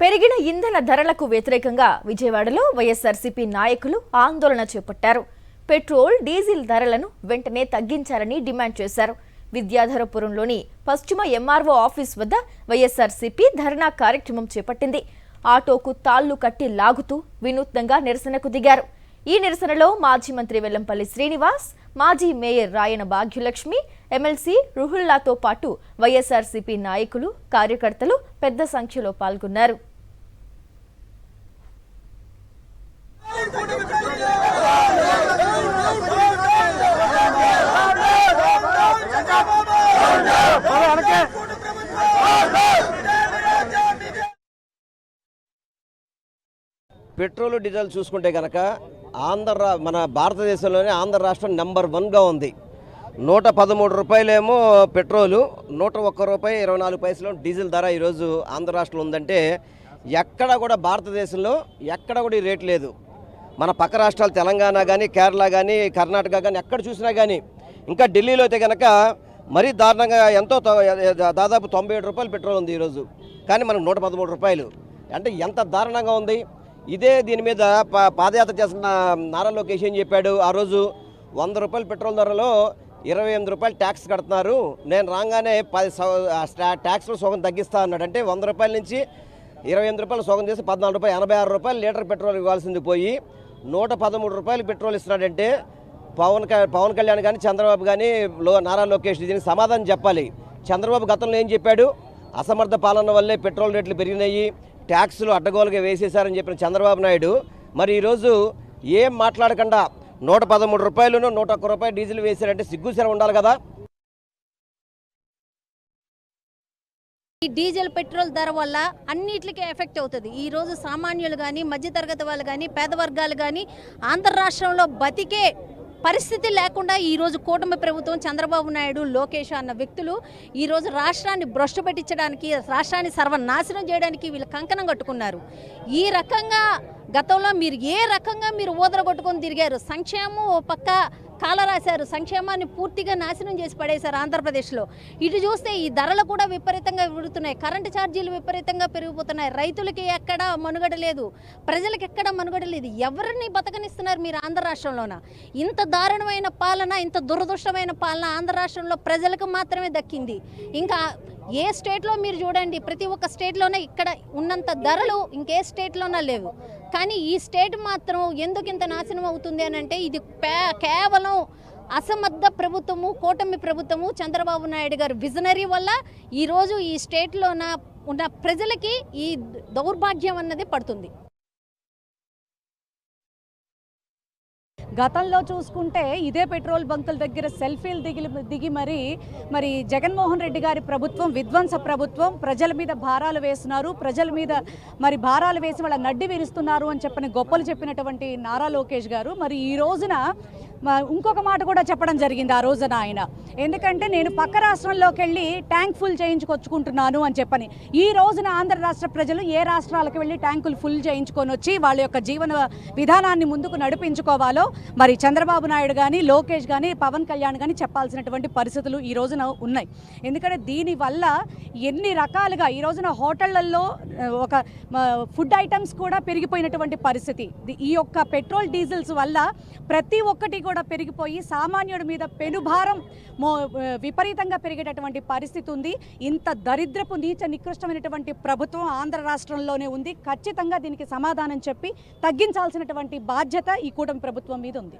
పెరిగిన ఇంధన ధరలకు వ్యతిరేకంగా విజయవాడలో వైఎస్ఆర్సీపీ నాయకులు ఆందోళన చేపట్టారు. పెట్రోల్, డీజిల్ ధరలను వెంటనే తగ్గించాలని డిమాండ్ చేశారు. విద్యాధరపురంలోని పశ్చిమ ఎంఆర్ఓ ఆఫీస్ వద్ద వైఎస్ఆర్సీపీ ధర్నా కార్యక్రమం చేపట్టింది. ఆటోకు తాళ్లు కట్టి లాగుతూ వినూత్నంగా నిరసనకు దిగారు. ఈ నిరసనలో మాజీ మంత్రి వెల్లంపల్లి శ్రీనివాస్, మాజీ మేయర్ రాయన భాగ్యలక్ష్మి, ఎమ్మెల్సీ రుహుల్లాతో పాటు వైఎస్ఆర్సీపీ నాయకులు, కార్యకర్తలు పెద్ద సంఖ్యలో పాల్గొన్నారు. పెట్రోల్, డీజిల్ చూసుకుంటే కనుక మన భారతదేశంలోనే ఆంధ్ర రాష్ట్రం నెంబర్ 1గా ఉంది. 113 రూపాయలేమో పెట్రోలు, 101 రూపాయి 24 పైసలు డీజిల్ ధర ఈరోజు ఆంధ్ర రాష్ట్రంలో ఉందంటే ఎక్కడ కూడా భారతదేశంలో ఎక్కడ కూడా ఈ రేటు లేదు. మన పక్క రాష్ట్రాలు తెలంగాణ కానీ, కేరళ కానీ, కర్ణాటక కానీ ఎక్కడ చూసినా కానీ, ఇంకా ఢిల్లీలో అయితే కనుక మరీ దారుణంగా ఎంతో దాదాపు 97 రూపాయలు పెట్రోల్ ఉంది ఈరోజు. కానీ మనకు 113 రూపాయలు అంటే ఎంత దారుణంగా ఉంది. ఇదే దీని మీద పాదయాత్ర చేసిన నారా లోకేష్ ఏం చెప్పాడు, ఆ రోజు 100 రూపాయలు పెట్రోల్ ధరలో 28 రూపాయలు ట్యాక్స్ కడుతున్నారు, నేను రాగానే 10 ట్యాక్స్లో సగం తగ్గిస్తా అన్నాడు. అంటే 100 రూపాయల నుంచి 28 రూపాయలు సగం చేసి 14 రూపాయలు, 86 రూపాయలు లీటర్ పెట్రోల్ ఇవ్వాల్సింది పోయి 113 రూపాయలు పెట్రోల్ ఇస్తున్నాడంటే పవన్ కళ్యాణ్ కానీ, చంద్రబాబు కానీ, నారా లోకేష్ దీనికి సమాధానం చెప్పాలి. చంద్రబాబు గతంలో ఏం చెప్పాడు, అసమర్థ పాలన వల్లే పెట్రోల్ రేట్లు పెరిగినాయి, ట్యాక్సులు అడ్డగోలుగా వేసేశారని చెప్పిన చంద్రబాబు నాయుడు మరి ఈరోజు ఏం మాట్లాడకుండా 113 రూపాయలను 101 రూపాయలు డీజిల్ వేశారంటే సిగ్గుసర ఉండాలి కదా. ఈ డీజిల్ పెట్రోల్ ధర వల్ల అన్నిటికీ ఎఫెక్ట్ అవుతుంది. ఈరోజు సామాన్యులు కానీ, మధ్యతరగతి వాళ్ళు కానీ, పేద వర్గాలు కానీ ఆంధ్ర రాష్ట్రంలో బతికే పరిస్థితి లేకుండా ఈరోజు కూటమి ప్రభుత్వం, చంద్రబాబు నాయుడు, లోకేష్ అన్న వ్యక్తులు ఈరోజు రాష్ట్రాన్ని భ్రష్టు పెట్టించడానికి, రాష్ట్రాన్ని సర్వనాశనం చేయడానికి వీళ్ళు కంకణం కట్టుకున్నారు. ఈ రకంగా గతంలో మీరు ఏ రకంగా మీరు ఊదరగొట్టుకొని తిరిగారు. సంక్షేమం ఓ పక్క కాల రాశారు, సంక్షేమాన్ని పూర్తిగా నాశనం చేసి పడేశారు ఆంధ్రప్రదేశ్లో. ఇటు చూస్తే ఈ ధరలు కూడా విపరీతంగా విడుతున్నాయి, కరెంటు ఛార్జీలు విపరీతంగా పెరిగిపోతున్నాయి, రైతులకి ఎక్కడా మనుగడ లేదు, ప్రజలకు ఎక్కడా మనుగడ లేదు. ఎవరిని బతకనిస్తున్నారు మీరు ఆంధ్ర రాష్ట్రంలోన? ఇంత దారుణమైన పాలన, ఇంత దురదృష్టమైన పాలన ఆంధ్ర రాష్ట్రంలో ప్రజలకు మాత్రమే దక్కింది. ఇంకా ఏ స్టేట్లో మీరు చూడండి, ప్రతి ఒక్క స్టేట్లోనే ఇక్కడ ఉన్నంత ధరలు ఇంకే స్టేట్లోనే లేవు. కానీ ఈ స్టేట్ మాత్రం ఎందుకు ఇంత నాశనం అవుతుంది అని అంటే ఇది కేవలం అసమర్థ ప్రభుత్వము, కూటమి ప్రభుత్వము, చంద్రబాబు నాయుడు గారు విజనరీ వల్ల ఈరోజు ఈ స్టేట్లో ఉన్న ప్రజలకి ఈ దౌర్భాగ్యం అన్నది పడుతుంది. గతంలో చూసుకుంటే ఇదే పెట్రోల్ బంకుల దగ్గర సెల్ఫీలు దిగి మరి జగన్మోహన్ రెడ్డి గారి ప్రభుత్వం విధ్వంస ప్రభుత్వం, ప్రజల మీద భారాలు వేస్తున్నారు, ప్రజల మీద మరి భారాలు వేసి వాళ్ళ నడ్డి విరుస్తున్నారు అని చెప్పని గొప్పలు చెప్పినటువంటి నారా లోకేష్ గారు మరి ఈ రోజున ఇంకొక మాట కూడా చెప్పడం జరిగింది. ఆ రోజున ఆయన ఎందుకంటే నేను పక్క రాష్ట్రంలోకి వెళ్ళి ట్యాంక్ ఫుల్ చేయించుకొచ్చుకుంటున్నాను అని చెప్పని, ఈ రోజున ఆంధ్ర రాష్ట్ర ప్రజలు ఏ రాష్ట్రాలకు వెళ్ళి ట్యాంకులు ఫుల్ చేయించుకొని వచ్చి వాళ్ళ యొక్క జీవన విధానాన్ని ముందుకు నడిపించుకోవాలో మరి చంద్రబాబు నాయుడు కానీ, లోకేష్ కానీ, పవన్ కళ్యాణ్ కానీ చెప్పాల్సినటువంటి పరిస్థితులు ఈ రోజున ఉన్నాయి. ఎందుకంటే దీనివల్ల ఎన్ని రకాలుగా ఈ రోజున హోటళ్లలో ఒక ఫుడ్ ఐటమ్స్ కూడా పెరిగిపోయినటువంటి పరిస్థితి. ఈ యొక్క పెట్రోల్, డీజిల్స్ వల్ల ప్రతి ఒక్కటి కూడా పెరిగిపోయి సామాన్యుడి మీద పెనుభారం విపరీతంగా పెరిగేటటువంటి పరిస్థితి ఉంది. ఇంత దరిద్రపు, నీచ, నికృష్టమైనటువంటి ప్రభుత్వం ఆంధ్ర రాష్ట్రంలోనే ఉంది. ఖచ్చితంగా దీనికి సమాధానం చెప్పి తగ్గించాల్సినటువంటి బాధ్యత ఈ కూటమి ప్రభుత్వం మీద ఉంది.